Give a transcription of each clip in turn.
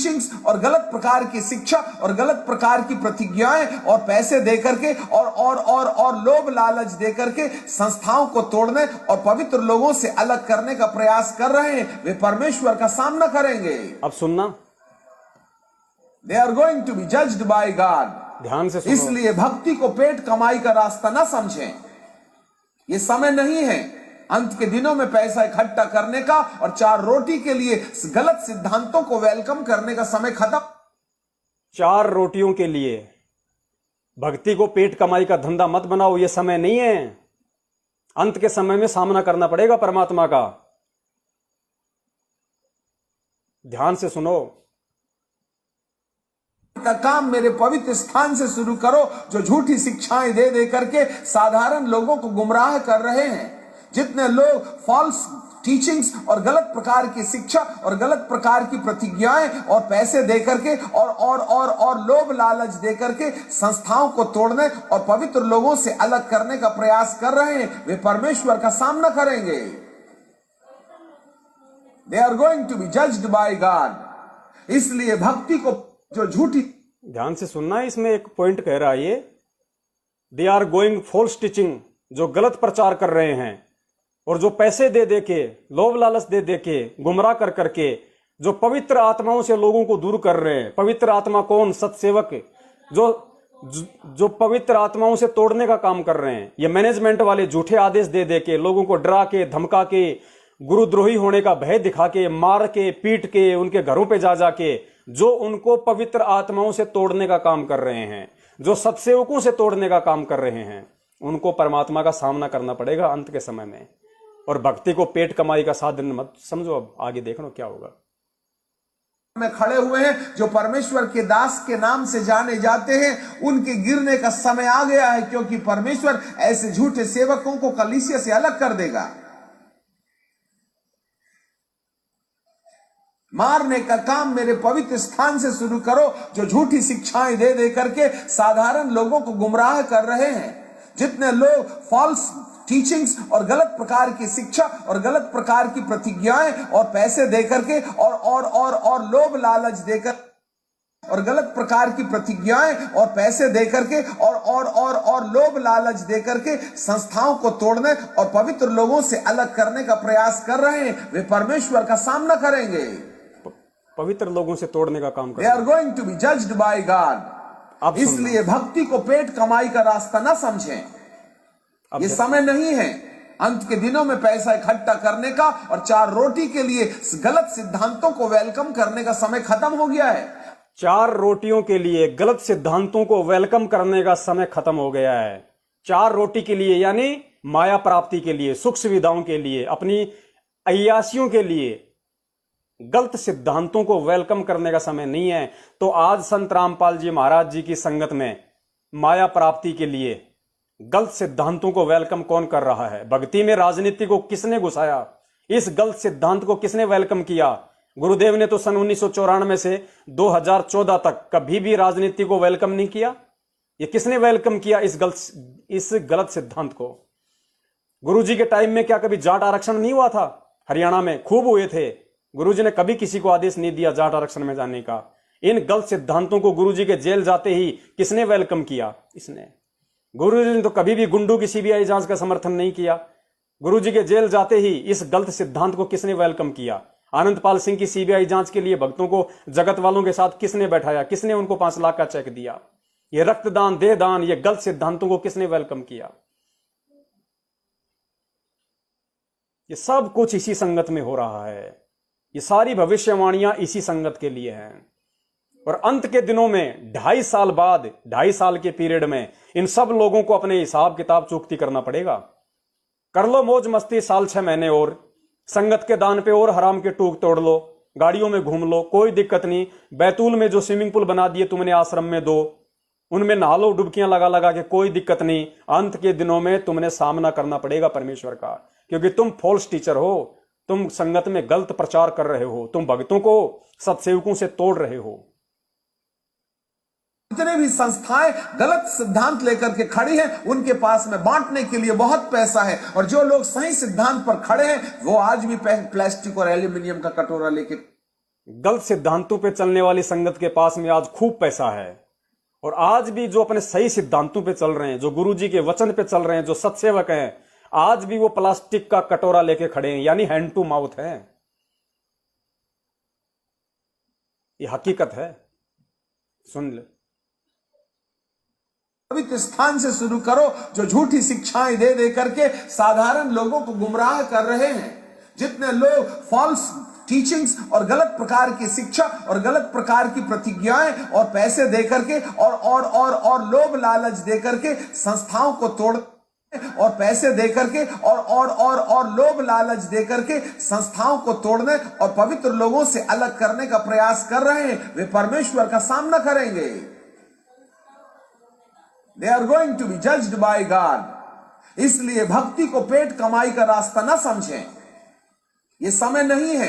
Teachings और गलत प्रकार की शिक्षा और गलत प्रकार की प्रतिज्ञाएं और पैसे दे करके और लोभ लालच दे करके संस्थाओं को तोड़ने और पवित्र लोगों से अलग करने का प्रयास कर रहे हैं, वे परमेश्वर का सामना करेंगे। अब सुनना, they are going to be judged by God. ध्यान से सुनो। इसलिए भक्ति को पेट कमाई का रास्ता ना समझें। ये समय नहीं है अंत के दिनों में पैसा इकट्ठा करने का और 4 रोटी के लिए गलत सिद्धांतों को वेलकम करने का समय खत्म। 4 रोटियों के लिए भक्ति को पेट कमाई का धंधा मत बनाओ, ये समय नहीं है। अंत के समय में सामना करना पड़ेगा परमात्मा का। ध्यान से सुनो। का काम मेरे पवित्र स्थान से शुरू करो, जो झूठी शिक्षाएं दे दे करके साधारण लोगों को गुमराह कर रहे हैं। जितने लोग फॉल्स टीचिंग्स और गलत प्रकार की शिक्षा और गलत प्रकार की प्रतिज्ञाएं और पैसे दे करके और लोभ लालच दे करके संस्थाओं को तोड़ने और पवित्र लोगों से अलग करने का प्रयास कर रहे हैं, वे परमेश्वर का सामना करेंगे। They are going to be judged by God. इसलिए भक्ति को जो झूठी, ध्यान से सुनना, इसमें एक पॉइंट कह रहा है ये, they are going false teaching, जो गलत प्रचार कर रहे हैं और जो पैसे दे दे के, लोभ लालच दे दे के, गुमराह कर करके जो पवित्र आत्माओं से लोगों को दूर कर रहे हैं। पवित्र आत्मा कौन? सत्सेवक, जो पवित्र आत्माओं से तोड़ने का काम कर रहे हैं। ये मैनेजमेंट वाले झूठे आदेश दे दे के, लोगों को डरा के, धमका के, गुरुद्रोही होने का भय दिखा के, मार के, पीट के, उनके घरों पे जा जाके जो उनको पवित्र आत्माओं से तोड़ने का काम कर रहे हैं, जो सत्सेवकों से तोड़ने का काम कर रहे हैं, उनको परमात्मा का सामना करना पड़ेगा अंत के समय में। और भक्ति को पेट कमाई का साधन मत समझो। अब आगे देखना क्या होगा। में खड़े हुए हैं जो परमेश्वर के दास के नाम से जाने जाते हैं, उनके गिरने का समय आ गया है, क्योंकि परमेश्वर ऐसे झूठे सेवकों को कलीसिया से अलग कर देगा। मारने का काम मेरे पवित्र स्थान से शुरू करो, जो झूठी शिक्षाएं दे दे करके साधारण लोगों को गुमराह कर रहे हैं। जितने लोग फॉल्स टीचिंग्स और गलत प्रकार की शिक्षा और गलत प्रकार की प्रतिज्ञाएं और पैसे दे करके और लोभ लालच देकर और गलत प्रकार की प्रतिज्ञाएं और पैसे दे करके और लोभ लालच दे करके संस्थाओं को तोड़ने और पवित्र लोगों से अलग करने का प्रयास कर रहे हैं, वे परमेश्वर का सामना करेंगे। पवित्र लोगों से तोड़ने का काम कर they are going to be judged by God. इसलिए भक्ति को पेट कमाई का रास्ता ना समझें। ये समय नहीं है अंत के दिनों में पैसा इकट्ठा करने का और 4 रोटी के लिए गलत सिद्धांतों को वेलकम करने का समय खत्म हो गया है। 4 रोटियों के लिए गलत सिद्धांतों को वेलकम करने का समय खत्म हो गया है। 4 रोटी के लिए यानी माया प्राप्ति के लिए, सुख सुविधाओं के लिए, अपनी अय्यासियों के लिए गलत सिद्धांतों को वेलकम करने का समय नहीं है। तो आज संत रामपाल जी महाराज जी की संगत में माया प्राप्ति के लिए गलत सिद्धांतों को वेलकम कौन कर रहा है? भक्ति में राजनीति को किसने घुसाया? इस गलत सिद्धांत को किसने वेलकम किया? गुरुदेव ने तो सन 1994 से 2014 तक कभी भी राजनीति को वेलकम नहीं किया। ये किसने वेलकम किया इस गलत सिद्धांत को? गुरुजी के टाइम में क्या कभी जाट आरक्षण नहीं हुआ था? हरियाणा में खूब हुए थे। गुरुजी ने कभी किसी को आदेश नहीं दिया जाट आरक्षण में जाने का। इन गलत सिद्धांतों को गुरुजी के जेल जाते ही किसने वेलकम किया? इसने। गुरुजी ने तो कभी भी गुंडों की सीबीआई जांच का समर्थन नहीं किया। गुरुजी के जेल जाते ही इस गलत सिद्धांत को किसने वेलकम किया? आनंदपाल सिंह की सीबीआई जांच के लिए भक्तों को जगत वालों के साथ किसने बैठाया? किसने उनको 5 लाख का चेक दिया? ये रक्तदान, देहदान, ये गलत सिद्धांतों को किसने वेलकम किया? ये सब कुछ इसी संगत में हो रहा है। ये सारी भविष्यवाणियां इसी संगत के लिए हैं। और अंत के दिनों में 2.5 साल बाद, 2.5 साल के पीरियड में इन सब लोगों को अपने हिसाब किताब चुकती करना पड़ेगा। कर लो मौज मस्ती साल 6 महीने और, संगत के दान पे और हराम के टूक तोड़ लो, गाड़ियों में घूम लो, कोई दिक्कत नहीं। बैतूल में जो स्विमिंग पूल बना दिए तुमने आश्रम में 2, उनमें नहा लो डुबकियां लगा लगा के, कोई दिक्कत नहीं। अंत के दिनों में तुमने सामना करना पड़ेगा परमेश्वर का, क्योंकि तुम फॉल्स टीचर हो। तुम संगत में गलत प्रचार कर रहे हो। तुम भक्तों को, सत्सेवकों से तोड़ रहे हो। जितने भी संस्थाएं गलत सिद्धांत लेकर के खड़ी हैं, उनके पास में बांटने के लिए बहुत पैसा है। और जो लोग सही सिद्धांत पर खड़े हैं, वो आज भी प्लास्टिक और एल्यूमिनियम का कटोरा लेके। गलत सिद्धांतों पे चलने वाली संगत के पास में आज खूब पैसा है, और आज भी जो अपने सही सिद्धांतों पे चल रहे हैं, जो गुरुजी के वचन पे चल रहे हैं, जो सत्सेवक हैं, आज भी वो प्लास्टिक का कटोरा लेके खड़े हैं, यानी हैंड टू माउथ है। ये हकीकत है, सुन ले। पवित्र स्थान से शुरू करो, जो झूठी शिक्षाएं दे दे करके साधारण लोगों को गुमराह कर रहे हैं। जितने लोग फॉल्स टीचिंग्स और गलत प्रकार की शिक्षा और गलत प्रकार की प्रतिज्ञाएं और पैसे दे करके और लोभ लालच दे करके संस्थाओं को तोड़ और पैसे दे करके और लोभ लालच दे करके संस्थाओं को तोड़ने और पवित्र लोगों से अलग करने का प्रयास कर रहे हैं, वे परमेश्वर का सामना करेंगे। They are going to be judged by God. इसलिए भक्ति को पेट कमाई का रास्ता ना समझें। ये समय नहीं है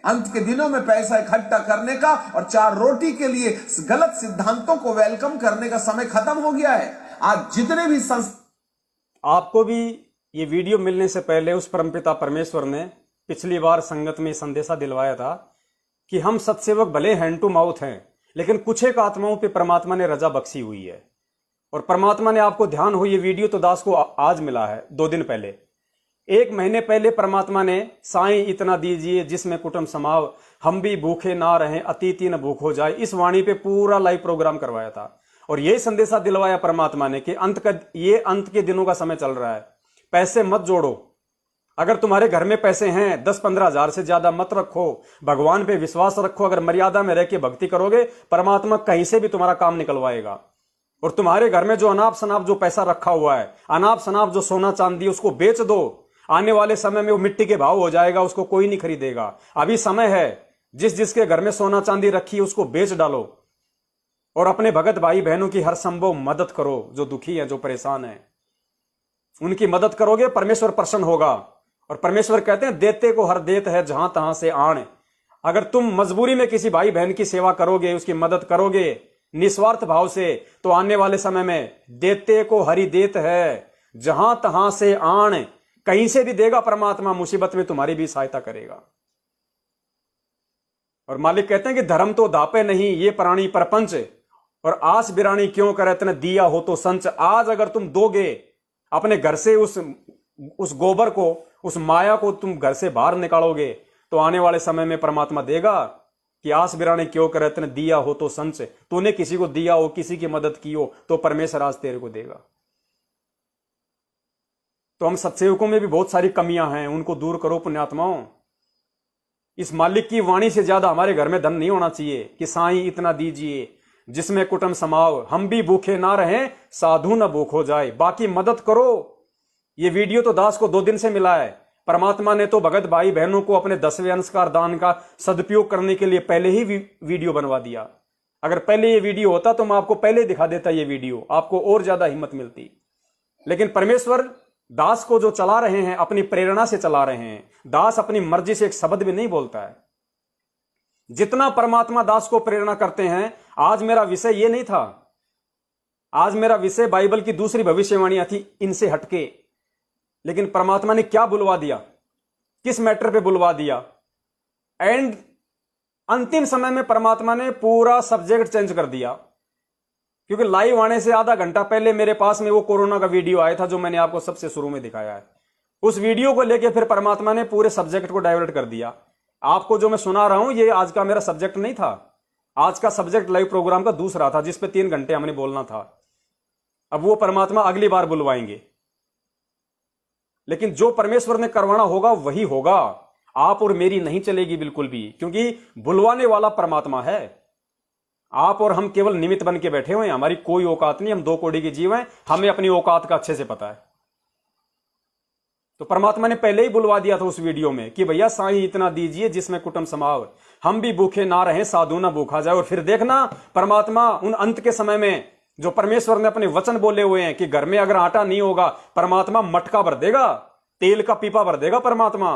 अंत के दिनों में पैसा इकट्ठा करने का और 4 रोटी के लिए गलत सिद्धांतों को वेलकम करने का समय खत्म हो गया है। आज जितने भी आपको भी ये वीडियो मिलने से पहले उस परमपिता परमेश्वर ने पिछली बार संगत में संदेशा दिलवाया था कि हम सत्सेवक भले हैंड टू माउथ हैं, लेकिन कुछ एक आत्माओं पे परमात्मा ने रजा बख्शी हुई है। और परमात्मा ने, आपको ध्यान हो, ये वीडियो तो दास को आज मिला है, 2 दिन पहले। 1 महीने पहले परमात्मा ने साईं इतना दीजिए जिसमें कुटुंब समाव, हम भी भूखे ना रहें, अतिथि न भूख हो जाए, इस वाणी पे पूरा लाइव प्रोग्राम करवाया था। और यही संदेशा दिलवाया परमात्मा ने कि अंत के दिनों का समय चल रहा है, पैसे मत जोड़ो। अगर तुम्हारे घर में पैसे हैं 10-15 हजार से ज्यादा मत रखो, भगवान पे विश्वास रखो। अगर मर्यादा में रह के भक्ति करोगे, परमात्मा कहीं से भी तुम्हारा काम निकलवाएगा। और तुम्हारे घर में जो अनाप शनाप जो पैसा रखा हुआ है, अनाप शनाप जो सोना चांदी, उसको बेच दो। आने वाले समय में वो मिट्टी के भाव हो जाएगा, उसको कोई नहीं खरीदेगा। अभी समय है, जिसके घर में सोना चांदी रखी है उसको बेच डालो और अपने भगत भाई बहनों की हर संभव मदद करो। जो दुखी है, जो परेशान है, उनकी मदद करोगे, परमेश्वर प्रसन्न होगा। और परमेश्वर कहते हैं, देते को हर देत है जहां तहां से आण। अगर तुम मजबूरी में किसी भाई बहन की सेवा करोगे, उसकी मदद करोगे निस्वार्थ भाव से, तो आने वाले समय में देते को हरि देत है जहां तहां से आण, कहीं से भी देगा परमात्मा। मुसीबत में तुम्हारी भी सहायता करेगा। और मालिक कहते हैं कि धर्म तो दापे नहीं, ये प्राणी प्रपंच, और आस बिरानी क्यों करे, तने दिया हो तो संच। आज अगर तुम दोगे अपने घर से उस गोबर को, उस माया को तुम घर से बाहर निकालोगे, तो आने वाले समय में परमात्मा देगा कि आस बिरानी क्यों करे, तने दिया हो तो संच। तूने किसी को दिया हो, किसी की मदद की हो, तो परमेश्वर आज तेरे को देगा। तो हम सत्सेवकों में भी बहुत सारी कमियां हैं, उनको दूर करो पुण्यात्माओं। इस मालिक की वाणी से ज्यादा हमारे घर में धन नहीं होना चाहिए कि साईं इतना दीजिए जिसमें कुटुंब समाव, हम भी भूखे ना रहें, साधु न भूख हो जाए। बाकी मदद करो। ये वीडियो तो दास को 2 दिन से मिला है। परमात्मा ने तो भगत भाई बहनों को अपने 10वें अंशकार दान का सदुपयोग करने के लिए पहले ही वीडियो बनवा दिया। अगर पहले ये वीडियो होता तो मैं आपको पहले दिखा देता, ये वीडियो आपको और ज्यादा हिम्मत मिलती। लेकिन परमेश्वर दास को जो चला रहे हैं, अपनी प्रेरणा से चला रहे हैं। दास अपनी मर्जी से एक शब्द भी नहीं बोलता है। जितना परमात्मा दास को प्रेरणा करते हैं, आज मेरा विषय ये नहीं था। आज मेरा विषय बाइबल की दूसरी भविष्यवाणियां थी, इनसे हटके। लेकिन परमात्मा ने क्या बुलवा दिया, किस मैटर पे बुलवा दिया, एंड अंतिम समय में परमात्मा ने पूरा सब्जेक्ट चेंज कर दिया। क्योंकि लाइव आने से आधा घंटा पहले मेरे पास में वो कोरोना का वीडियो आया था, जो मैंने आपको सबसे शुरू में दिखाया है। उस वीडियो को लेके फिर परमात्मा ने पूरे सब्जेक्ट को डाइवर्ट कर दिया। आपको जो मैं सुना रहा हूं, ये आज का मेरा सब्जेक्ट नहीं था। आज का सब्जेक्ट लाइव प्रोग्राम का दूसरा था, जिसपे 3 घंटे हमने बोलना था। अब वो परमात्मा अगली बार बुलवाएंगे। लेकिन जो परमेश्वर ने करवाना होगा वही होगा। आप और मेरी नहीं चलेगी बिल्कुल भी, क्योंकि बुलवाने वाला परमात्मा है। आप और हम केवल निमित्त बन के बैठे हुए हैं। हमारी कोई औकात नहीं, हम 2 कौड़ी के जीव हैं। हमें अपनी औकात का अच्छे से पता है। तो परमात्मा ने पहले ही बुलवा दिया था उस वीडियो में कि भैया साईं इतना दीजिए जिसमें कुटुंब समाव, हम भी भूखे ना रहें, साधु ना भूखा जाए। और फिर देखना परमात्मा उन अंत के समय में, जो परमेश्वर ने अपने वचन बोले हुए हैं कि घर में अगर आटा नहीं होगा, परमात्मा मटका भर देगा, तेल का पीपा भर देगा परमात्मा।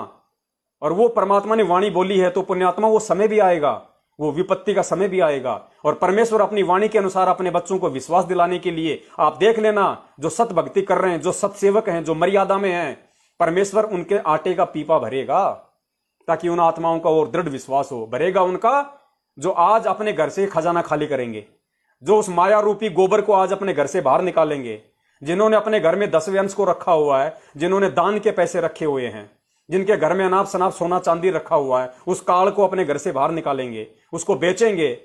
और वो परमात्मा ने वाणी बोली है, तो पुण्यात्मा वो समय भी आएगा, वो विपत्ति का समय भी आएगा। और परमेश्वर अपनी वाणी के अनुसार अपने बच्चों को विश्वास दिलाने के लिए, आप देख लेना, जो सत भक्ति कर रहे हैं, जो सत्सेवक हैं, जो मर्यादा में हैं, परमेश्वर उनके आटे का पीपा भरेगा। ताकि उन आत्माओं का और दृढ़ विश्वास हो भरेगा उनका, जो आज अपने घर से खजाना खाली करेंगे, जो उस माया रूपी गोबर को आज अपने घर से बाहर निकालेंगे, जिन्होंने अपने घर में 10वें अंश को रखा हुआ है, जिन्होंने दान के पैसे रखे हुए हैं, जिनके घर में अनाप शनाप सोना चांदी रखा हुआ है, उस काल को अपने घर से बाहर निकालेंगे, उसको बेचेंगे।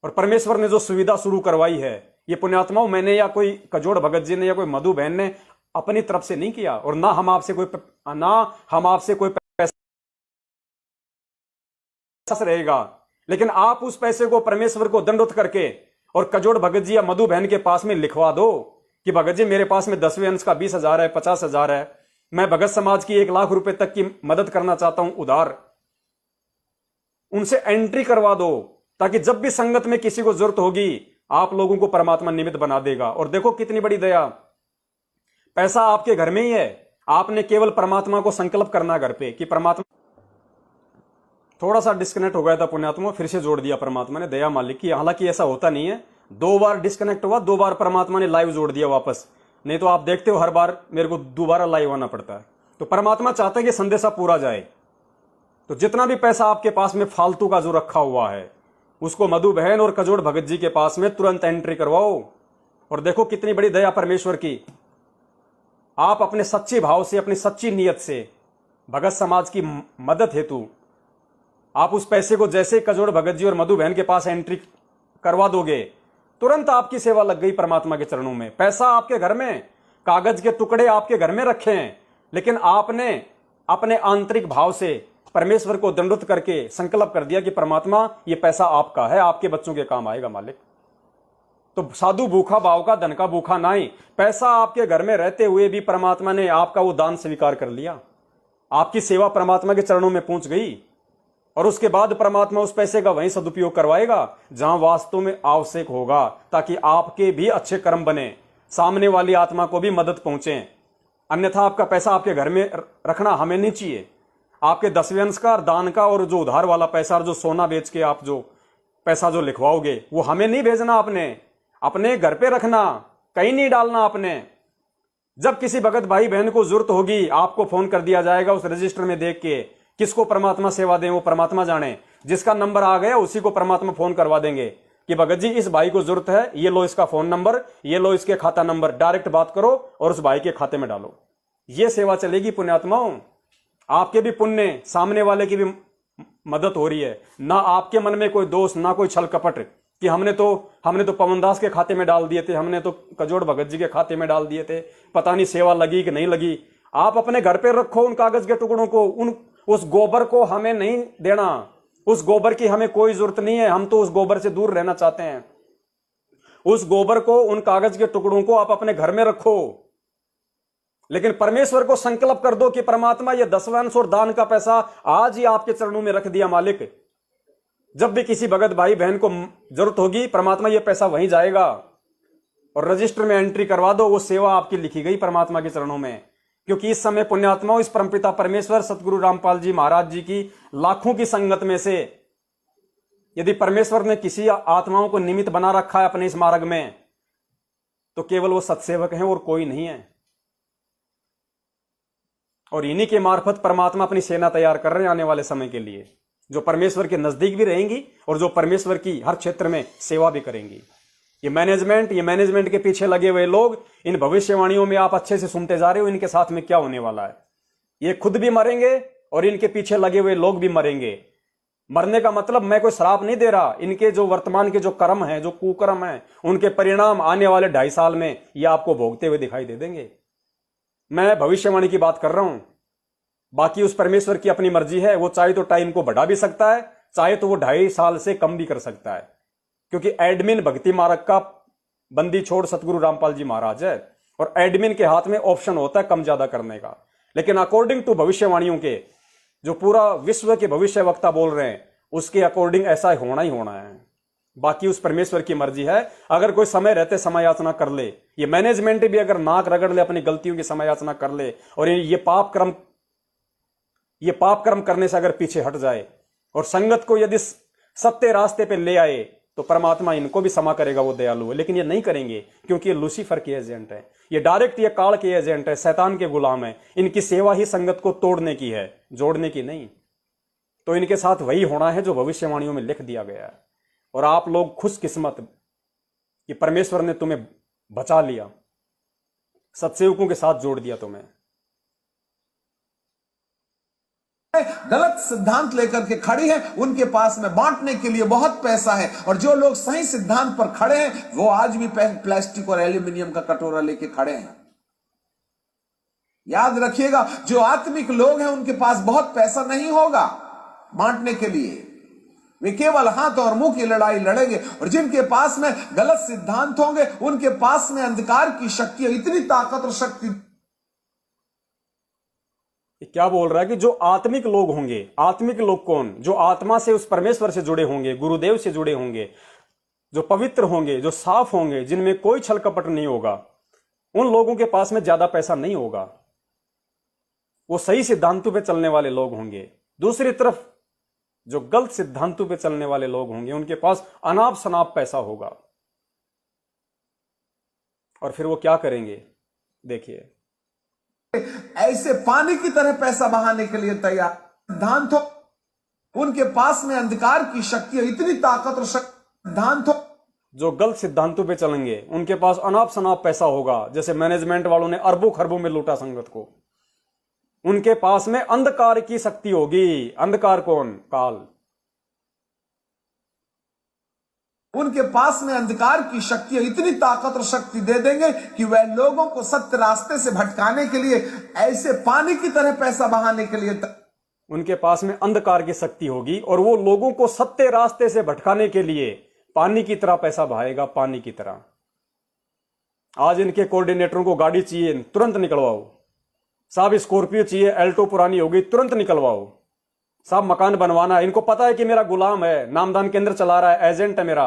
और परमेश्वर ने जो सुविधा शुरू करवाई है, ये पुण्यात्माओं मैंने या कोई कजोड़ भगत जी ने या कोई मधु बहन ने अपनी तरफ से नहीं किया, और ना हम आपसे कोई पैसा रहेगा, लेकिन आप उस पैसे को परमेश्वर को दंडोत करके और कजोड़ भगत जी या मधु बहन के पास में लिखवा दो कि भगत जी मेरे पास में 10वें अंश का 20,000 है, 50,000 है, मैं भगत समाज की 1 लाख रुपए तक की मदद करना चाहता हूं उधार। उनसे एंट्री करवा दो, ताकि जब भी संगत में किसी को जरूरत होगी आप लोगों को परमात्मा निमित्त बना देगा। और देखो कितनी बड़ी दया, पैसा आपके घर में ही है, आपने केवल परमात्मा को संकल्प करना घर पे कि परमात्मा। थोड़ा सा डिस्कनेक्ट हो गया था पुण्यात्मा, फिर से जोड़ दिया परमात्मा ने, दया मालिक की। हालांकि ऐसा होता नहीं है, 2 बार डिस्कनेक्ट हुआ, 2 बार परमात्मा ने लाइव जोड़ दिया वापस, नहीं तो आप देखते हो हर बार मेरे को दोबारा लाइव आना पड़ता है। तो परमात्मा चाहता है कि संदेशा पूरा जाए। तो जितना भी पैसा आपके पास में फालतू का जो रखा हुआ है, उसको मधु बहन और कजोड़ भगत जी के पास में तुरंत एंट्री करवाओ। और देखो कितनी बड़ी दया परमेश्वर की, आप अपने सच्चे भाव से, अपनी सच्ची नीयत से भगत समाज की मदद हेतु आप उस पैसे को जैसे कजोड़ भगत जी और मधु बहन के पास एंट्री करवा दोगे, तुरंत आपकी सेवा लग गई परमात्मा के चरणों में। पैसा आपके घर में, कागज के टुकड़े आपके घर में रखे हैं, लेकिन आपने अपने आंतरिक भाव से परमेश्वर को दंडोत करके संकल्प कर दिया कि परमात्मा ये पैसा आपका है, आपके बच्चों के काम आएगा मालिक। तो साधु भूखा भाव का, धन का भूखा नहीं। पैसा आपके घर में रहते हुए भी परमात्मा ने आपका वो दान स्वीकार कर लिया, आपकी सेवा परमात्मा के चरणों में पहुंच गई। और उसके बाद परमात्मा उस पैसे का वहीं सदुपयोग करवाएगा जहां वास्तव में आवश्यक होगा, ताकि आपके भी अच्छे कर्म बने, सामने वाली आत्मा को भी मदद पहुंचे। अन्यथा आपका पैसा आपके घर में रखना हमें नहीं चाहिए। आपके 10वें अंश का, दान का और जो उधार वाला पैसा और जो सोना बेच के आप जो पैसा जो लिखवाओगे, वो हमें नहीं भेजना, आपने अपने घर पे रखना, कहीं नहीं डालना आपने। जब किसी भगत भाई बहन को जरूरत होगी, आपको फोन कर दिया जाएगा उस रजिस्टर में देख के, किसको परमात्मा सेवा दें वो परमात्मा जाने। जिसका नंबर आ गया उसी को परमात्मा फोन करवा देंगे कि भगत जी इस भाई को जरूरत है, ये लो इसका फोन नंबर, ये लो इसके खाता नंबर, डायरेक्ट बात करो और उस भाई के खाते में डालो। ये सेवा चलेगी पुण्यात्माओं। आपके भी पुण्य, सामने वाले की भी मदद हो रही है। ना आपके मन में कोई दोष, ना कोई छल कपट कि हमने तो पवनदास के खाते में डाल दिए थे, हमने तो कजोड़ भगत जी के खाते में डाल दिए थे, पता नहीं सेवा लगी कि नहीं लगी। आप अपने घर पे रखो उन कागज के टुकड़ों को, उस गोबर को हमें नहीं देना, उस गोबर की हमें कोई जरूरत नहीं है, हम तो उस गोबर से दूर रहना चाहते हैं। उस गोबर को, उन कागज के टुकड़ों को आप अपने घर में रखो, लेकिन परमेश्वर को संकल्प कर दो कि परमात्मा ये 10वां अंश और दान का पैसा आज ही आपके चरणों में रख दिया मालिक। जब भी किसी भगत भाई बहन को जरूरत होगी, परमात्मा ये पैसा वहीं जाएगा और रजिस्टर में एंट्री करवा दो। वो सेवा आपकी लिखी गई परमात्मा के चरणों में। क्योंकि इस समय पुण्यात्माओं, इस परमपिता परमेश्वर सतगुरु रामपाल जी महाराज जी की लाखों की संगत में से यदि परमेश्वर ने किसी आत्माओं को निमित्त बना रखा है अपने इस मार्ग में, तो केवल वो सत्सेवक हैं और कोई नहीं है। और इन्हीं के मार्फत परमात्मा अपनी सेना तैयार कर रहे हैं आने वाले समय के लिए, जो परमेश्वर के नजदीक भी रहेंगी और जो परमेश्वर की हर क्षेत्र में सेवा भी करेंगी। ये मैनेजमेंट के पीछे लगे हुए लोग, इन भविष्यवाणियों में आप अच्छे से सुनते जा रहे हो इनके साथ में क्या होने वाला है। ये खुद भी मरेंगे और इनके पीछे लगे हुए लोग भी मरेंगे। मरने का मतलब मैं कोई श्राप नहीं दे रहा, इनके जो वर्तमान के जो कर्म हैं, जो कुकर्म हैं, उनके परिणाम आने वाले 2.5 साल में ये आपको भोगते हुए दिखाई दे देंगे। मैं भविष्यवाणी की बात कर रहा हूं। बाकी उस परमेश्वर की अपनी मर्जी है, वो चाहे तो टाइम को बढ़ा भी सकता है, चाहे तो वो 2.5 साल से कम भी कर सकता है। क्योंकि एडमिन भक्ति मार्ग का बंदी छोड़ सतगुरु रामपाल जी महाराज है और एडमिन के हाथ में ऑप्शन होता है कम ज्यादा करने का। लेकिन अकॉर्डिंग टू भविष्यवाणियों के जो पूरा विश्व के भविष्य वक्ता बोल रहे हैं, उसके अकॉर्डिंग ऐसा होना ही होना है। बाकी उस परमेश्वर की मर्जी है। अगर कोई समय रहते समय याचना कर ले, ये मैनेजमेंट भी अगर नाक रगड़ ले, अपनी गलतियों की समय याचना कर ले और ये पाप कर्म करने से अगर पीछे हट जाए और संगत को यदि सत्य रास्ते पे ले आए, तो परमात्मा इनको भी क्षमा करेगा, वो दयालु है। लेकिन ये नहीं करेंगे क्योंकि ये लूसीफर के एजेंट है, ये डायरेक्ट ये काल के एजेंट है, शैतान के गुलाम है। इनकी सेवा ही संगत को तोड़ने की है, जोड़ने की नहीं। तो इनके साथ वही होना है जो भविष्यवाणियों में लिख दिया गया है। और आप लोग खुशकिस्मत कि परमेश्वर ने तुम्हें बचा लिया, सत्सेवकों के साथ जोड़ दिया तुम्हें। गलत सिद्धांत लेकर के खड़ी हैं, उनके पास में बांटने के लिए बहुत पैसा है, और जो लोग सही सिद्धांत पर खड़े हैं वो आज भी प्लास्टिक और एल्यूमिनियम का कटोरा लेके खड़े हैं। याद रखिएगा, जो आत्मिक लोग हैं उनके पास बहुत पैसा नहीं होगा बांटने के लिए, वे केवल हाथ और मुंह की लड़ाई लड़ेंगे। और जिनके पास में गलत सिद्धांत होंगे उनके पास में अंधकार की शक्ति, इतनी ताकत और शक्ति। क्या बोल रहा है कि जो आत्मिक लोग होंगे, आत्मिक लोग कौन? जो आत्मा से, उस परमेश्वर से जुड़े होंगे, गुरुदेव से जुड़े होंगे, जो पवित्र होंगे, जो साफ होंगे, जिनमें कोई छल कपट नहीं होगा, उन लोगों के पास में ज्यादा पैसा नहीं होगा। वो सही सिद्धांतों पे चलने वाले लोग होंगे। दूसरी तरफ जो गलत सिद्धांतों पे चलने वाले लोग होंगे उनके पास अनाप शनाप पैसा होगा। और फिर वो क्या करेंगे देखिए, ऐसे पानी की तरह पैसा बहाने के लिए तैयार सिद्धांत हो, उनके पास में अंधकार की शक्ति है, इतनी ताकत और सिद्धांत हो। जो गलत सिद्धांतों पे चलेंगे उनके पास अनाप शनाप पैसा होगा। जैसे मैनेजमेंट वालों ने अरबों खरबों में लूटा संगत को, उनके पास में अंधकार की शक्ति होगी। अंधकार कौन? काल। उनके पास में अंधकार की शक्ति है, इतनी ताकत और शक्ति दे देंगे कि वह लोगों को सत्य रास्ते से भटकाने के लिए, ऐसे पानी की तरह पैसा बहाने के लिए उनके पास में अंधकार की शक्ति होगी और वो लोगों को सत्य रास्ते से भटकाने के लिए पानी की तरह पैसा बहाएगा, पानी की तरह। आज इनके कोऑर्डिनेटरों को गाड़ी चाहिए, तुरंत निकलवाओ। साहब स्कॉर्पियो चाहिए, एल्टो पुरानी होगी, तुरंत निकलवाओ। साहब मकान बनवाना है, इनको पता है कि मेरा गुलाम है, नामदान केंद्र चला रहा है, एजेंट है मेरा,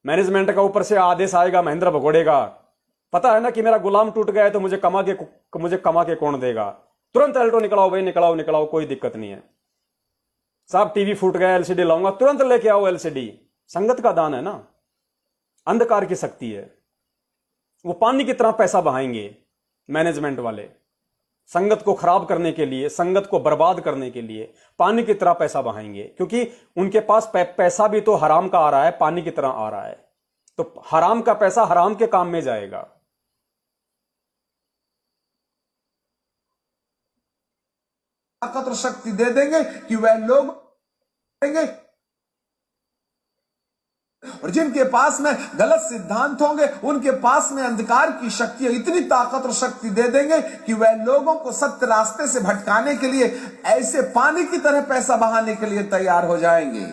मैनेजमेंट का ऊपर से आदेश आएगा महेंद्र भगोड़ेगा, पता है ना कि मेरा गुलाम टूट गया है तो मुझे कमा के कौन देगा। तुरंत एल्टो निकलाओ भाई, निकलाओ निकलाओ, कोई दिक्कत नहीं है। साहब टीवी फूट गया, एलसीडी लाऊंगा, तुरंत लेके आओ एलसीडी। संगत का दान है ना, अंधकार की शक्ति है। वो पानी की तरह पैसा बहाएंगे मैनेजमेंट वाले, संगत को खराब करने के लिए, संगत को बर्बाद करने के लिए पानी की तरह पैसा बहाएंगे। क्योंकि उनके पास पैसा भी तो हराम का आ रहा है, पानी की तरह आ रहा है, तो हराम का पैसा हराम के काम में जाएगा। ताकत और शक्ति दे देंगे कि वह लोग देंगे, और जिनके पास में गलत सिद्धांत होंगे उनके पास में अंधकार की शक्ति है, इतनी ताकत और शक्ति दे देंगे कि वह लोगों को सत्य रास्ते से भटकाने के लिए, ऐसे पानी की तरह पैसा बहाने के लिए तैयार हो जाएंगे।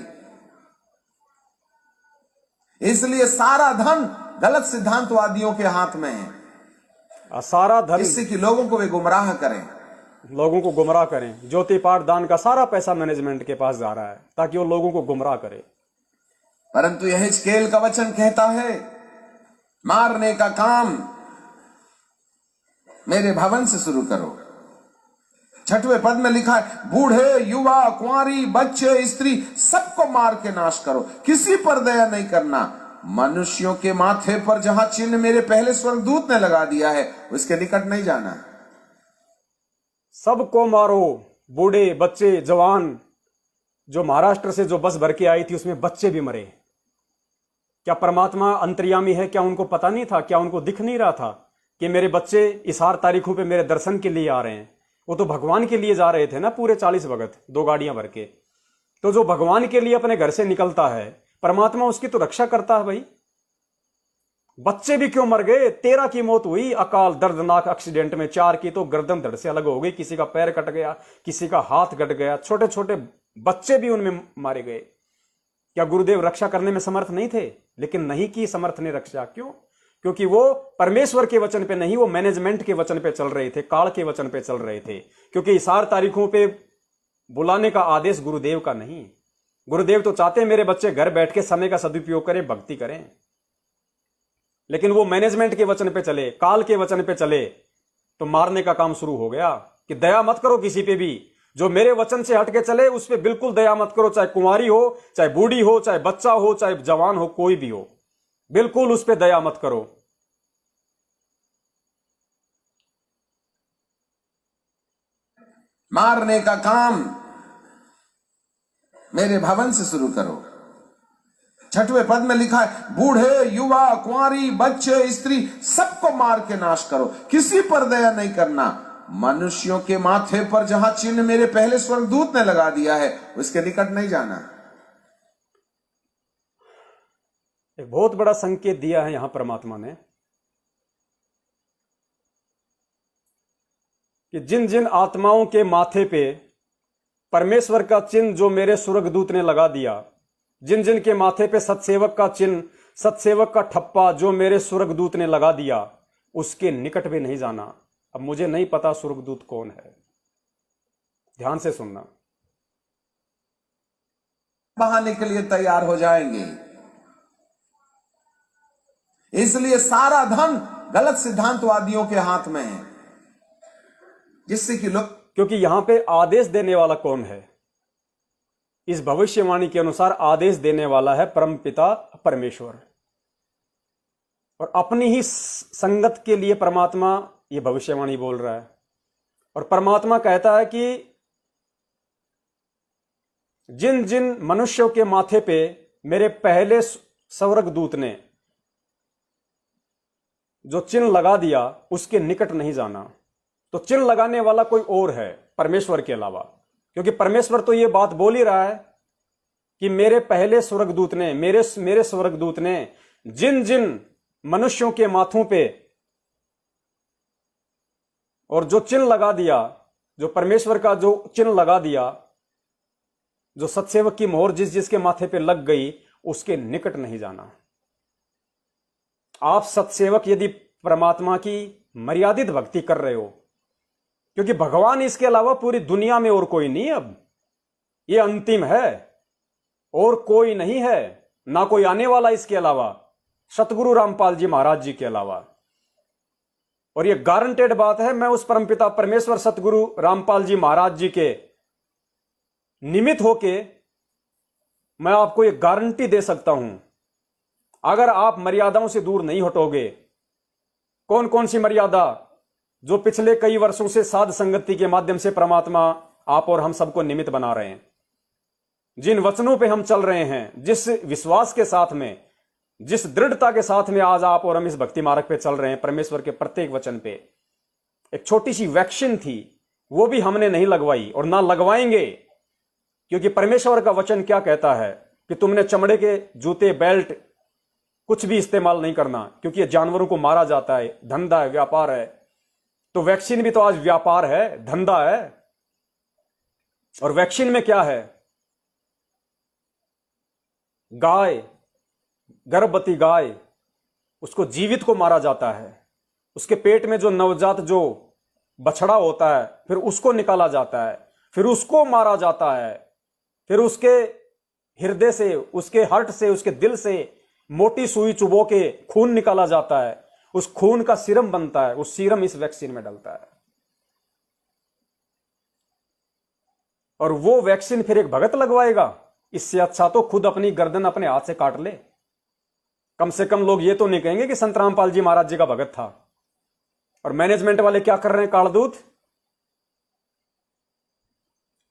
इसलिए सारा धन गलत सिद्धांतवादियों के हाथ में है, सारा धन, जिससे कि लोगों को वे गुमराह करें, लोगों को गुमराह करें। ज्योति पाठ दान का सारा पैसा मैनेजमेंट के पास जा रहा है ताकि वो लोगों को गुमराह करे। परंतु यह हिजकेल का वचन कहता है, मारने का काम मेरे भवन से शुरू करो। 6वें पद में लिखा है, बूढ़े, युवा, कुंवारी, बच्चे, स्त्री, सबको मार के नाश करो, किसी पर दया नहीं करना। मनुष्यों के माथे पर जहां चिन्ह मेरे पहले स्वर्गदूत ने लगा दिया है, उसके निकट नहीं जाना। सबको मारो, बूढ़े, बच्चे, जवान। जो महाराष्ट्र से जो बस भर के आई थी उसमें बच्चे भी मरे। क्या परमात्मा अंतर्यामी है? क्या उनको पता नहीं था? क्या उनको दिख नहीं रहा था कि मेरे बच्चे इस हार तारीखों पे मेरे दर्शन के लिए आ रहे हैं? वो तो भगवान के लिए जा रहे थे ना, पूरे 40 भगत 2 गाड़ियां भर के। तो जो भगवान के लिए अपने घर से निकलता है, परमात्मा उसकी तो रक्षा करता है भाई। बच्चे भी क्यों मर गए? 13 की मौत हुई अकाल दर्दनाक एक्सीडेंट में, 4 की तो गर्दन धड़ से अलग हो गई, किसी का पैर कट गया, किसी का हाथ कट गया, छोटे छोटे बच्चे भी उनमें मारे गए। क्या गुरुदेव रक्षा करने में समर्थ नहीं थे? लेकिन नहीं की समर्थ ने रक्षा। क्यों? क्योंकि वो परमेश्वर के वचन पे नहीं, वो मैनेजमेंट के वचन पे चल रहे थे, काल के वचन पे चल रहे थे। क्योंकि इस 4 तारीखों पे बुलाने का आदेश गुरुदेव का नहीं। गुरुदेव तो चाहते हैं मेरे बच्चे घर बैठ के समय का सदुपयोग करें, भक्ति करें, लेकिन वो मैनेजमेंट के वचन पे चले, काल के वचन पे चले, तो मारने का काम शुरू हो गया कि दया मत करो किसी पे भी। जो मेरे वचन से हटके चले उस पे बिल्कुल दया मत करो, चाहे कुंवारी हो, चाहे बूढ़ी हो, चाहे बच्चा हो, चाहे जवान हो, कोई भी हो, बिल्कुल उस पे दया मत करो। मारने का काम मेरे भवन से शुरू करो। 6वें पद में लिखा है, बूढ़े, युवा, कुंवारी, बच्चे, स्त्री, सबको मार के नाश करो, किसी पर दया नहीं करना। मनुष्यों के माथे पर जहां चिन्ह मेरे पहले स्वर्गदूत ने लगा दिया है, उसके निकट नहीं जाना। एक बहुत बड़ा संकेत दिया है यहां परमात्मा ने कि जिन जिन आत्माओं के माथे पे परमेश्वर का चिन्ह जो मेरे स्वर्गदूत ने लगा दिया, जिन जिन के माथे पे सतसेवक का चिन्ह, सतसेवक का ठप्पा जो मेरे स्वर्गदूत ने लगा दिया, उसके निकट भी नहीं जाना। अब मुझे नहीं पता स्वर्गदूत कौन है, ध्यान से सुनना। बहाने के लिए तैयार हो जाएंगे। इसलिए सारा धन गलत सिद्धांतवादियों के हाथ में है, जिससे कि लोग, क्योंकि यहां पे आदेश देने वाला कौन है? इस भविष्यवाणी के अनुसार आदेश देने वाला है परमपिता परमेश्वर, और अपनी ही संगत के लिए परमात्मा ये भविष्यवाणी बोल रहा है। और परमात्मा कहता है कि जिन जिन मनुष्यों के माथे पे मेरे पहले स्वर्गदूत ने जो चिन्ह लगा दिया, उसके निकट नहीं जाना। तो चिन्ह लगाने वाला कोई और है परमेश्वर के अलावा, क्योंकि परमेश्वर तो ये बात बोल ही रहा है कि मेरे पहले स्वर्गदूत ने, मेरे स्वर्गदूत ने जिन जिन मनुष्यों के माथों पे और जो चिन्ह लगा दिया, जो परमेश्वर का जो चिन्ह लगा दिया, जो सतसेवक की मोहर जिस जिसके माथे पे लग गई, उसके निकट नहीं जाना। आप सतसेवक यदि परमात्मा की मर्यादित भक्ति कर रहे हो, क्योंकि भगवान इसके अलावा पूरी दुनिया में और कोई नहीं, अब ये अंतिम है, और कोई नहीं है, ना कोई आने वाला इसके अलावा, सतगुरु रामपाल जी महाराज जी के अलावा। और ये गारंटेड बात है, मैं उस परमपिता परमेश्वर सतगुरु रामपाल जी महाराज जी के निमित्त होके मैं आपको ये गारंटी दे सकता हूं, अगर आप मर्यादाओं से दूर नहीं हटोगे। कौन कौन सी मर्यादा? जो पिछले कई वर्षों से साध संगति के माध्यम से परमात्मा आप और हम सबको निमित्त बना रहे हैं, जिन वचनों पे हम चल रहे हैं, जिस विश्वास के साथ में, जिस दृढ़ता के साथ में आज आप और हम इस भक्ति मार्ग पे चल रहे हैं, परमेश्वर के प्रत्येक वचन पे। एक छोटी सी वैक्सीन थी, वो भी हमने नहीं लगवाई और ना लगवाएंगे, क्योंकि परमेश्वर का वचन क्या कहता है कि तुमने चमड़े के जूते, बेल्ट कुछ भी इस्तेमाल नहीं करना, क्योंकि ये जानवरों को मारा जाता है, धंधा है, व्यापार है। तो वैक्सीन भी तो आज व्यापार है, धंधा है। और वैक्सीन में क्या है? गाय, गर्भवती गाय, उसको जीवित को मारा जाता है, उसके पेट में जो नवजात जो बछड़ा होता है, फिर उसको निकाला जाता है, फिर उसको मारा जाता है, फिर उसके हृदय से, उसके हार्ट से, उसके दिल से मोटी सुई चुबो के खून निकाला जाता है, उस खून का सीरम बनता है, उस सीरम इस वैक्सीन में डलता है। और वो वैक्सीन फिर एक भगत लगवाएगा। इससे अच्छा तो खुद अपनी गर्दन अपने हाथ से काट ले। कम से कम लोग ये तो नहीं कहेंगे कि संत रामपाल जी महाराज जी का भगत था। और मैनेजमेंट वाले क्या कर रहे हैं? कालदूत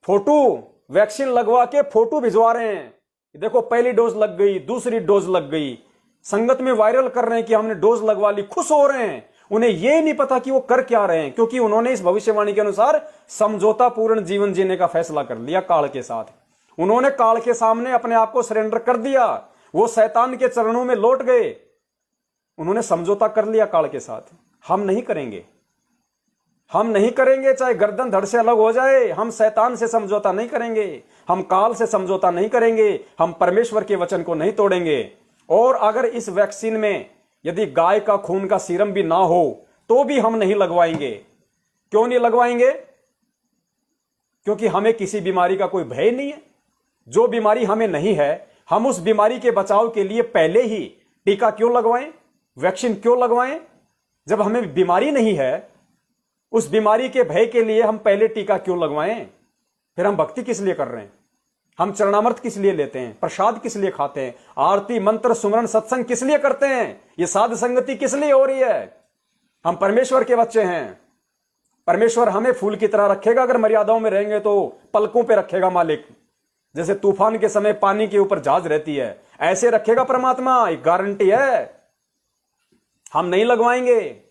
फोटो, वैक्सीन लगवा के फोटो भिजवा रहे हैं, देखो पहली डोज लग गई, दूसरी डोज लग गई, संगत में वायरल कर रहे हैं कि हमने डोज लगवा ली, खुश हो रहे हैं। उन्हें यह नहीं पता कि वो कर क्या रहे हैं, क्योंकि उन्होंने इस भविष्यवाणी के अनुसार समझौता पूर्ण जीवन जीने का फैसला कर लिया काल के साथ। उन्होंने काल के सामने अपने आप को सरेंडर कर दिया, वो शैतान के चरणों में लौट गए, उन्होंने समझौता कर लिया काल के साथ। हम नहीं करेंगे, हम नहीं करेंगे, चाहे गर्दन धड़ से अलग हो जाए, हम शैतान से समझौता नहीं करेंगे, हम काल से समझौता नहीं करेंगे, हम परमेश्वर के वचन को नहीं तोड़ेंगे। और अगर इस वैक्सीन में यदि गाय का खून का सीरम भी ना हो तो भी हम नहीं लगवाएंगे। क्यों नहीं लगवाएंगे? क्योंकि हमें किसी बीमारी का कोई भय नहीं है। जो बीमारी हमें नहीं है, हम उस बीमारी के बचाव के लिए पहले ही टीका क्यों लगवाएं, वैक्सीन क्यों लगवाएं? जब हमें बीमारी नहीं है, उस बीमारी के भय के लिए हम पहले टीका क्यों लगवाएं? फिर हम भक्ति किस लिए कर रहे हैं? हम चरणामृत किस लिए लेते हैं? प्रसाद किस लिए खाते हैं? आरती, मंत्र, सुमरन, सत्संग किस लिए करते हैं? ये साध संगति किस लिए हो रही है? हम परमेश्वर के बच्चे हैं। परमेश्वर हमें फूल की तरह रखेगा, अगर मर्यादाओं में रहेंगे तो पलकों पे रखेगा मालिक। जैसे तूफान के समय पानी के ऊपर जहाज रहती है, ऐसे रखेगा परमात्मा, एक गारंटी है, हम नहीं लगवाएंगे।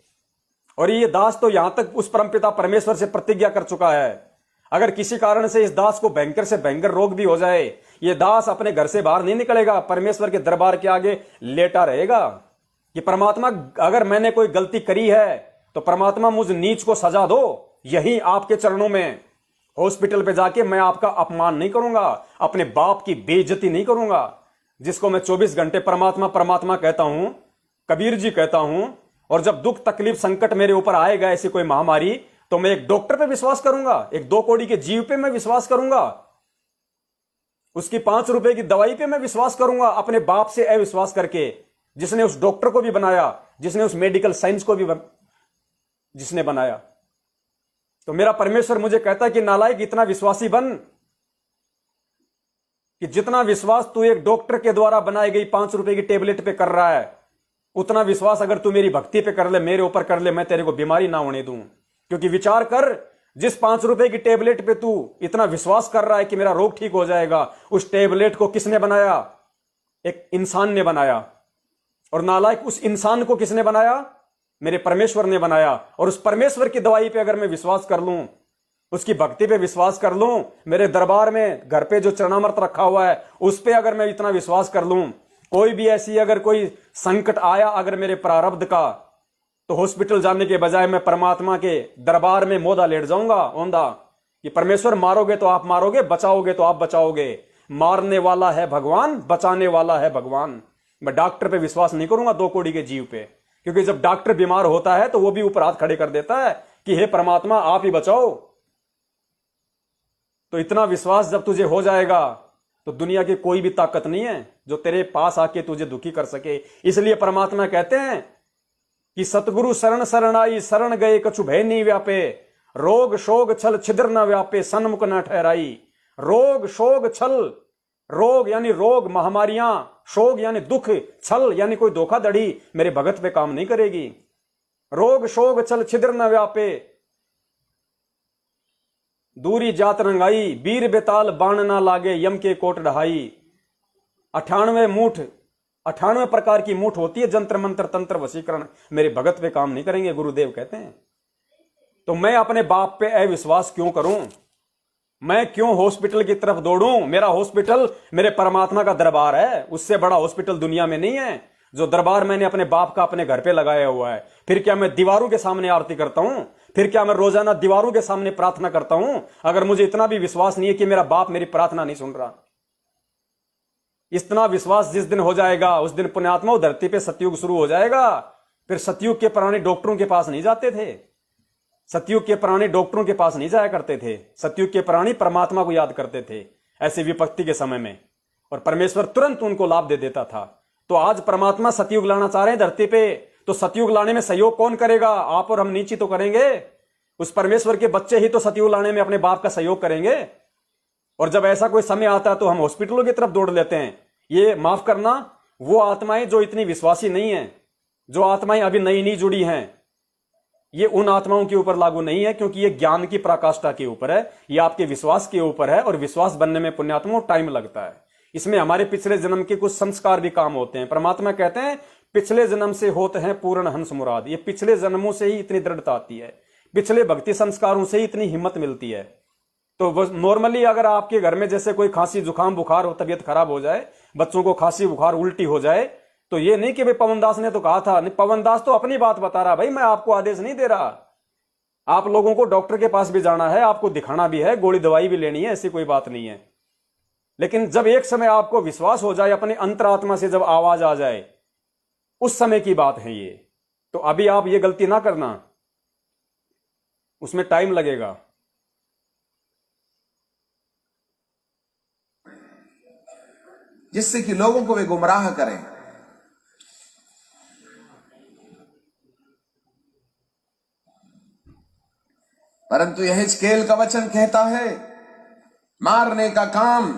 और ये दास तो यहां तक उस परमपिता परमेश्वर से प्रतिज्ञा कर चुका है, अगर किसी कारण से इस दास को भयंकर से भयंकर रोग भी हो जाए, ये दास अपने घर से बाहर नहीं निकलेगा, परमेश्वर के दरबार के आगे लेटा रहेगा कि परमात्मा अगर मैंने कोई गलती करी है तो परमात्मा मुझ नीच को सजा दो, यही आपके चरणों में। हॉस्पिटल पे जाके मैं आपका अपमान नहीं करूंगा, अपने बाप की बेइज्जती नहीं करूंगा, जिसको मैं 24 घंटे परमात्मा परमात्मा कहता हूं, कबीर जी कहता हूं। और जब दुख तकलीफ संकट मेरे ऊपर आएगा, ऐसी कोई महामारी, तो मैं एक डॉक्टर पे विश्वास करूंगा, एक 2 कौड़ी के जीव पे मैं विश्वास करूंगा, उसकी 5 रुपए की दवाई पे मैं विश्वास करूंगा, अपने बाप से अविश्वास करके, जिसने उस डॉक्टर को भी बनाया, जिसने उस मेडिकल साइंस को भी जिसने बनाया। तो मेरा परमेश्वर मुझे कहता है कि नालायक, इतना विश्वासी बन कि जितना विश्वास तू एक डॉक्टर के द्वारा बनाई गई 5 रुपए की टेबलेट पे कर रहा है, उतना विश्वास अगर तू मेरी भक्ति पे कर ले, मेरे ऊपर कर ले, मैं तेरे को बीमारी ना होने दूं। क्योंकि विचार कर, जिस 5 रुपए की टेबलेट पे तू इतना विश्वास कर रहा है कि मेरा रोग ठीक हो जाएगा, उस टेबलेट को किसने बनाया? एक इंसान ने बनाया। और नालायक, उस इंसान को किसने बनाया? मेरे परमेश्वर ने बनाया। और उस परमेश्वर की दवाई पे अगर मैं विश्वास कर लूं, उसकी भक्ति पे विश्वास कर लूं, मेरे दरबार में घर पे जो चरणामृत रखा हुआ है उस पे अगर मैं इतना विश्वास कर लूं, कोई भी ऐसी अगर कोई संकट आया अगर मेरे प्रारब्ध का, तो हॉस्पिटल जाने के बजाय मैं परमात्मा के दरबार में मोदा लेट जाऊंगा, औंधा, कि परमेश्वर मारोगे तो आप मारोगे, बचाओगे तो आप बचाओगे। मारने वाला है भगवान, बचाने वाला है भगवान। मैं डॉक्टर पे विश्वास नहीं करूंगा 2 कौड़ी के जीव पे, क्योंकि जब डॉक्टर बीमार होता है तो वो भी ऊपर हाथ खड़े कर देता है कि हे परमात्मा आप ही बचाओ। तो इतना विश्वास जब तुझे हो जाएगा तो दुनिया की कोई भी ताकत नहीं है जो तेरे पास आके तुझे दुखी कर सके। इसलिए परमात्मा कहते हैं कि सतगुरु शरण शरणाई, शरण गए कछु भय नहीं व्यापे, रोग शोग छल छिद्र न व्यापे, सन्मुख न ठहराई। रोग शोग छल, रोग यानी रोग महामारियां, शोग यानी दुख, छल यानी कोई धोखाधड़ी मेरे भगत पे काम नहीं करेगी। रोग शोग छल छिद्र न व्यापे, दूरी जात रंगाई, बीर बेताल बाण ना लागे, यम के कोट ढहाई। 98 प्रकार की मूठ होती है, जंत्र मंत्र तंत्र वशीकरण मेरे भगत पे काम नहीं करेंगे, गुरुदेव कहते हैं। तो मैं अपने बाप पे अविश्वास क्यों करूं? मैं क्यों हॉस्पिटल की तरफ दौड़ूं? मेरा हॉस्पिटल मेरे परमात्मा का दरबार है, उससे बड़ा हॉस्पिटल दुनिया में नहीं है। जो दरबार मैंने अपने बाप का अपने घर पे लगाया हुआ है, फिर क्या मैं दीवारों के सामने आरती करता हूं? फिर क्या मैं रोजाना दीवारों के सामने प्रार्थना करता हूं? अगर मुझे इतना भी विश्वास नहीं है कि मेरा बाप मेरी प्रार्थना नहीं सुन रहा, इतना विश्वास जिस दिन हो जाएगा उस दिन पुण्यात्मा धरती पे सतयुग शुरू हो जाएगा। फिर सतयुग के प्राणी डॉक्टरों के पास नहीं जाते थे, सतयुग के प्राणी डॉक्टरों के पास नहीं जाया करते थे, सतयुग के प्राणी परमात्मा को याद करते थे ऐसी विपत्ति के समय में, और परमेश्वर तुरंत उनको लाभ दे देता था। तो आज परमात्मा सतयुग लाना चाह रहे हैं धरती पे, तो सतयुग लाने में सहयोग कौन करेगा? आप और हम नीचे तो करेंगे। उस परमेश्वर के बच्चे ही तो सतयुग लाने में अपने बाप का सहयोग करेंगे। और जब ऐसा कोई समय आता है तो हम हॉस्पिटलों की तरफ दौड़ लेते हैं। ये माफ करना, वो आत्माएं जो इतनी विश्वासी नहीं है, जो आत्माएं अभी नई नई जुड़ी हैं, ये उन आत्माओं के ऊपर लागू नहीं है, क्योंकि ये ज्ञान की पराकाष्ठा के ऊपर है, ये आपके विश्वास के ऊपर है। और विश्वास बनने में पुण्यात्माओं टाइम लगता है। इसमें हमारे पिछले जन्म के कुछ संस्कार भी काम होते हैं। परमात्मा कहते हैं पिछले जन्म से होते हैं पूर्ण हंस मुराद। ये पिछले जन्मों से ही इतनी दृढ़ता आती है, पिछले भक्ति संस्कारों से ही इतनी हिम्मत मिलती है। तो नॉर्मली अगर आपके घर में जैसे कोई खांसी जुकाम बुखार हो, तबीयत खराब हो जाए, बच्चों को खांसी बुखार उल्टी हो जाए, तो ये नहीं कि भाई पवन दास ने तो कहा था। नहीं, पवन दास तो अपनी बात बता रहा, भाई मैं आपको आदेश नहीं दे रहा। आप लोगों को डॉक्टर के पास भी जाना है, आपको दिखाना भी है, गोली दवाई भी लेनी है, ऐसी कोई बात नहीं है। लेकिन जब एक समय आपको विश्वास हो जाए, अपने अंतरात्मा से जब आवाज आ जाए, उस समय की बात है ये। तो अभी आप ये गलती ना करना, उसमें टाइम लगेगा। जिससे कि लोगों को वे गुमराह करें। परंतु यह हिजकेल का वचन कहता है, मारने का काम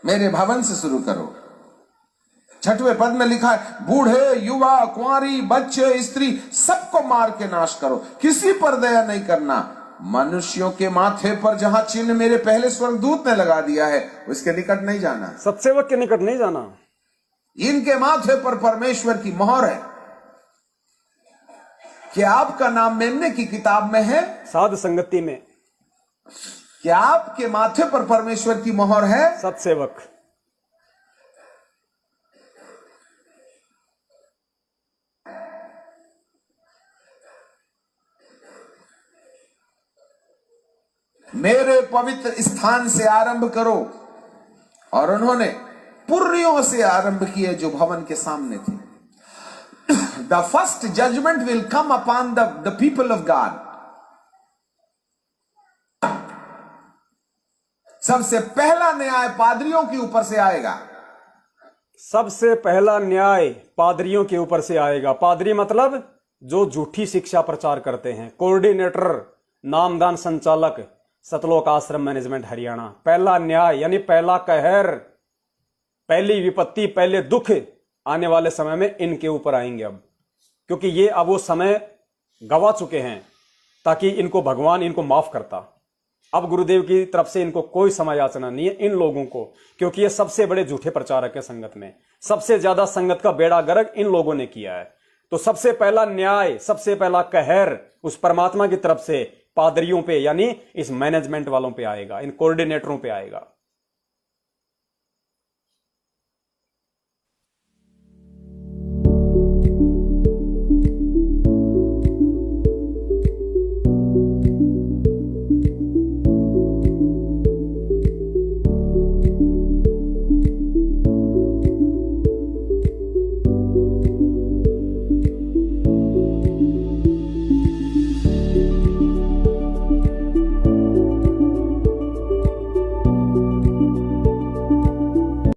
मेरे भवन से शुरू करो। 6वें पद में लिखा है, बूढ़े युवा कुंवारी बच्चे स्त्री सबको मार के नाश करो, किसी पर दया नहीं करना। मनुष्यों के माथे पर जहां चिन्ह मेरे पहले स्वर्गदूत ने लगा दिया है उसके निकट नहीं जाना। सत्सेवक के निकट नहीं जाना। इनके माथे पर परमेश्वर की मोहर है। क्या आपका नाम मेमने की किताब में है? साध संगति में। क्या आपके माथे पर परमेश्वर की मोहर है? सत्सेवक। मेरे पवित्र स्थान से आरंभ करो। और उन्होंने पुर्रियों से आरंभ किए जो भवन के सामने थे। The first judgment will come upon the people of God. सबसे पहला न्याय पादरियों के ऊपर से आएगा। सबसे पहला न्याय पादरियों के ऊपर से आएगा। पादरी मतलब जो झूठी शिक्षा प्रचार करते हैं। कोऑर्डिनेटर, नामदान संचालक, सतलोक आश्रम मैनेजमेंट हरियाणा। पहला न्याय यानी पहला कहर, पहली विपत्ति, पहले दुख आने वाले समय में इनके ऊपर आएंगे अब, क्योंकि ये अब वो समय गवा चुके हैं ताकि इनको भगवान इनको माफ करता। अब गुरुदेव की तरफ से इनको कोई समय याचना नहीं है इन लोगों को, क्योंकि ये सबसे बड़े झूठे प्रचारक है संगत में। सबसे ज्यादा संगत का बेड़ा गर्क इन लोगों ने किया है। तो सबसे पहला न्याय, सबसे पहला कहर उस परमात्मा की तरफ से पादरियों पे यानी इस मैनेजमेंट वालों पे आएगा, इन कोऑर्डिनेटरों पे आएगा।